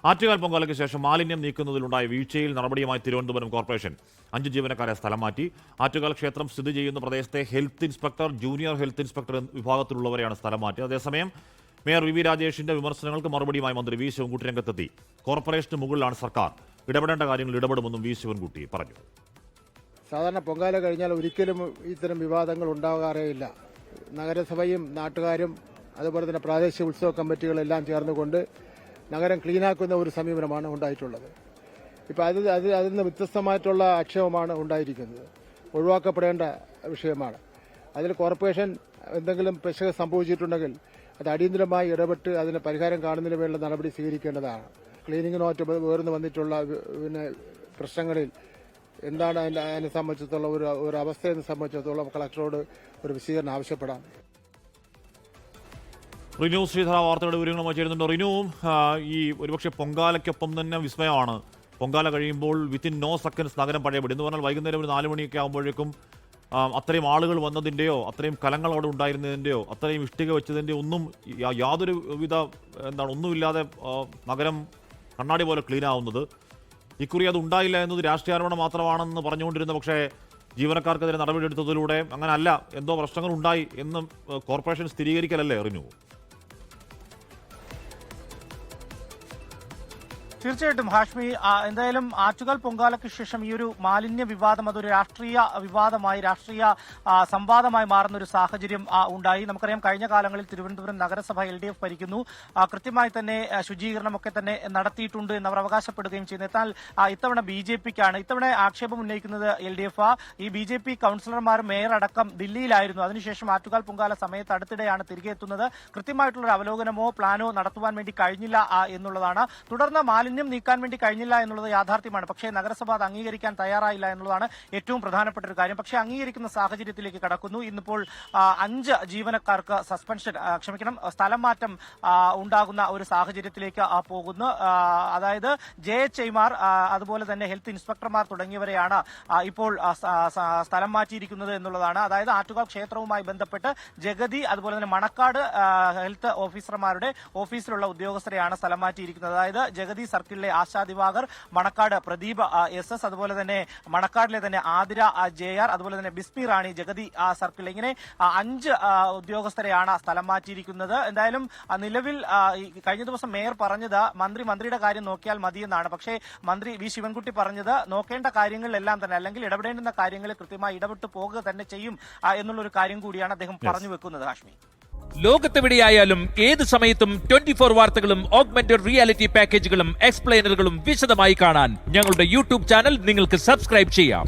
ആറ്റുകാൽ പൊങ്കാലയ്ക്ക് ശേഷം മാലിന്യം നീക്കുന്നതിലുണ്ടായ വീഴ്ചയിൽ നടപടിയുമായി തിരുവനന്തപുരം കോർപ്പറേഷൻ 5 ജീവനക്കാരെ സ്ഥലം മാറ്റി. ആറ്റുകാൽ ക്ഷേത്രം സ്ഥിതി ചെയ്യുന്ന പ്രദേശത്തെ health inspector, junior health inspector വിഭാഗത്തിലുള്ളവരെയാണ് സ്ഥലം മാറ്റിയത്. അതേസമയം മേയർ വി രാജേഷിന്റെ വിമർശനങ്ങൾക്ക് മറുപടിയുമായി മന്ത്രി വി ശിവൻകുട്ടി രംഗത്തെത്തി. കോർപ്പറേഷന് മുകളിലാണ് സർക്കാർ, ഇടപെടേണ്ട കാര്യങ്ങൾ ഇടപെടുമെന്നും വി ശിവൻകുട്ടി പറഞ്ഞു. സാധാരണ പൊങ്കാല കഴിഞ്ഞാൽ ഒരിക്കലും ഇത്തരം വിവാദങ്ങൾ ഉണ്ടാകാറേയില്ല. നഗരസഭയും നാട്ടുകാരും അതുപോലെ തന്നെ പ്രാദേശിക ഉത്സവ കമ്മിറ്റികളെല്ലാം ചേർന്നുകൊണ്ട് നഗരം ക്ലീനാക്കുന്ന ഒരു സമീപനമാണ് ഉണ്ടായിട്ടുള്ളത്. ഇപ്പം അതിൽ നിന്ന് വ്യത്യസ്തമായിട്ടുള്ള ആക്ഷേപമാണ് ഉണ്ടായിരിക്കുന്നത്. ഒഴിവാക്കപ്പെടേണ്ട വിഷയമാണ്. അതിൽ കോർപ്പറേഷൻ എന്തെങ്കിലും പിശക് സംഭവിച്ചിട്ടുണ്ടെങ്കിൽ അത് അടിയന്തരമായി ഇടപെട്ട് അതിന് പരിഹാരം കാണുന്നതിന് വേണ്ട നടപടി സ്വീകരിക്കേണ്ടതാണ്. ക്ലീനിങ്ങിനോട്ട് ഉയർന്നു വന്നിട്ടുള്ള പ്രശ്നങ്ങളിൽ എന്താണ് അതിനെ സംബന്ധിച്ചിടത്തോളം ഒരു അവസ്ഥയെ സംബന്ധിച്ചിടത്തോളം കളക്ടറോട് ഒരു വിശദീകരണം ആവശ്യപ്പെടാം. റിനു ശ്രീധര വാർത്തയുടെ വിവരങ്ങളുമായി ചേരുന്നുണ്ട്. റിനു, ഈ ഒരുപക്ഷെ പൊങ്കാലയ്ക്കൊപ്പം തന്നെ വിസ്മയമാണ്. പൊങ്കാല കഴിയുമ്പോൾ വിത്തിൻ നോ സെക്കൻഡ്സ് നഗരം പഴയപടി എന്ന് പറഞ്ഞാൽ വൈകുന്നേരം ഒരു 4 മണിയൊക്കെ ആകുമ്പോഴേക്കും അത്രയും ആളുകൾ വന്നതിൻ്റെയോ അത്രയും കലങ്ങൾ അവിടെ ഉണ്ടായിരുന്നതിൻ്റെയോ അത്രയും ഇഷ്ടിക വെച്ചതിൻ്റെയോ ഒന്നും യാതൊരു വിധ ഒന്നുമില്ലാതെ നഗരം കണ്ണാടി പോലെ ക്ലീൻ ആവുന്നത്. ഇക്കുറി അത് ഉണ്ടായില്ല എന്നത് രാഷ്ട്രീയാരോപണം മാത്രമാണെന്ന് പറഞ്ഞുകൊണ്ടിരുന്ന പക്ഷേ ജീവനക്കാർക്കെതിരെ നടപടിയെടുത്തതിലൂടെ അങ്ങനെ അല്ല, എന്തോ പ്രശ്നങ്ങൾ ഉണ്ടായി എന്ന് കോർപ്പറേഷൻ സ്ഥിരീകരിക്കലല്ലേ റിനു? തീർച്ചയായിട്ടും ഹാഷ്മി, എന്തായാലും ആറ്റുകാൽ പൊങ്കാലയ്ക്ക് ശേഷം ഈ ഒരു മാലിന്യ വിവാദം അതൊരു രാഷ്ട്രീയ വിവാദമായി, രാഷ്ട്രീയ സംവാദമായി മാറുന്ന ഒരു സാഹചര്യം ഉണ്ടായി. നമുക്കറിയാം, കഴിഞ്ഞ കാലങ്ങളിൽ തിരുവനന്തപുരം നഗരസഭ LDF ഭരിക്കുന്നു, കൃത്യമായി തന്നെ ശുചീകരണമൊക്കെ തന്നെ നടത്തിയിട്ടുണ്ട് എന്നവർ അവകാശപ്പെടുകയും ചെയ്യുന്നു. എന്നാൽ ഇത്തവണ BJPക്കാണ് ഇത്തവണ ആക്ഷേപം ഉന്നയിക്കുന്നത്. LDF ഈ BJP കൌൺസിലർമാരും മേയർ അടക്കം ദില്ലിയിലായിരുന്നു. അതിനുശേഷം ആറ്റുകാൽ പൊങ്കാല സമയത്ത് അടുത്തിടെയാണ് തിരികെ എത്തുന്നത്. കൃത്യമായിട്ടുള്ള അവലോകനമോ പ്ലാനോ നടത്തുവാൻ വേണ്ടി കഴിഞ്ഞില്ല എന്നുള്ളതാണ്. തുടർന്ന് മാലിന്യം നീക്കാൻ വേണ്ടി കഴിഞ്ഞില്ല എന്നുള്ളത് യാഥാർത്ഥ്യമാണ്. പക്ഷേ നഗരസഭ അത് അംഗീകരിക്കാൻ തയ്യാറായില്ല എന്നുള്ളതാണ് ഏറ്റവും പ്രധാനപ്പെട്ട ഒരു കാര്യം. പക്ഷേ അംഗീകരിക്കുന്ന സാഹചര്യത്തിലേക്ക് കടക്കുന്നു. ഇന്നിപ്പോൾ 5 ജീവനക്കാർക്ക് സ്ഥലം മാറ്റം ഉണ്ടാകുന്ന ഒരു സാഹചര്യത്തിലേക്ക് പോകുന്നു. അതായത് JHIമാർ, അതുപോലെ തന്നെ ഹെൽത്ത് ഇൻസ്പെക്ടർമാർ തുടങ്ങിയവരെയാണ് ഇപ്പോൾ സ്ഥലം മാറ്റിയിരിക്കുന്നത് എന്നുള്ളതാണ്. അതായത് ആറ്റുകാൽ ക്ഷേത്രവുമായി ബന്ധപ്പെട്ട് ജഗതി, അതുപോലെ തന്നെ മണക്കാട് ഹെൽത്ത് ഓഫീസർമാരുടെ ഓഫീസിലുള്ള ഉദ്യോഗസ്ഥരെയാണ് സ്ഥലം മാറ്റിയിരിക്കുന്നത്. അതായത് ജഗതി സർക്കിളിലെ ആശാ ദിവാകർ, മണക്കാട് പ്രദീപ് SS, അതുപോലെ തന്നെ മണക്കാടിലെ തന്നെ ആതിര JR, അതുപോലെ തന്നെ ബിസ്മി റാണി ജഗതി സർക്കിൾ, ഇങ്ങനെ 5 ഉദ്യോഗസ്ഥരെയാണ് സ്ഥലം മാറ്റിയിരിക്കുന്നത്. എന്തായാലും നിലവിൽ കഴിഞ്ഞ ദിവസം മേയർ പറഞ്ഞത് മന്ത്രിയുടെ കാര്യം നോക്കിയാൽ മതിയെന്നാണ്. പക്ഷേ മന്ത്രി വി ശിവൻകുട്ടി പറഞ്ഞത് നോക്കേണ്ട കാര്യങ്ങളിലെല്ലാം തന്നെ, അല്ലെങ്കിൽ ഇടപെടേണ്ടുന്ന കാര്യങ്ങളിൽ കൃത്യമായി ഇടപെട്ട് പോകുക തന്നെ ചെയ്യും എന്നുള്ളൊരു കാര്യം കൂടിയാണ് അദ്ദേഹം പറഞ്ഞു വെക്കുന്നത്. ഹാഷ്മി, ലോകത്തെവിടെയായാലും ഏത് സമയത്തും 24 വാർത്തകളും ഓഗ്മെന്റഡ് റിയാലിറ്റി പാക്കേജുകളും എക്സ്പ്ലെയിനറുകളും വിശദമായി കാണാൻ ഞങ്ങളുടെ YouTube ചാനൽ നിങ്ങൾക്ക് സബ്സ്ക്രൈബ് ചെയ്യാം.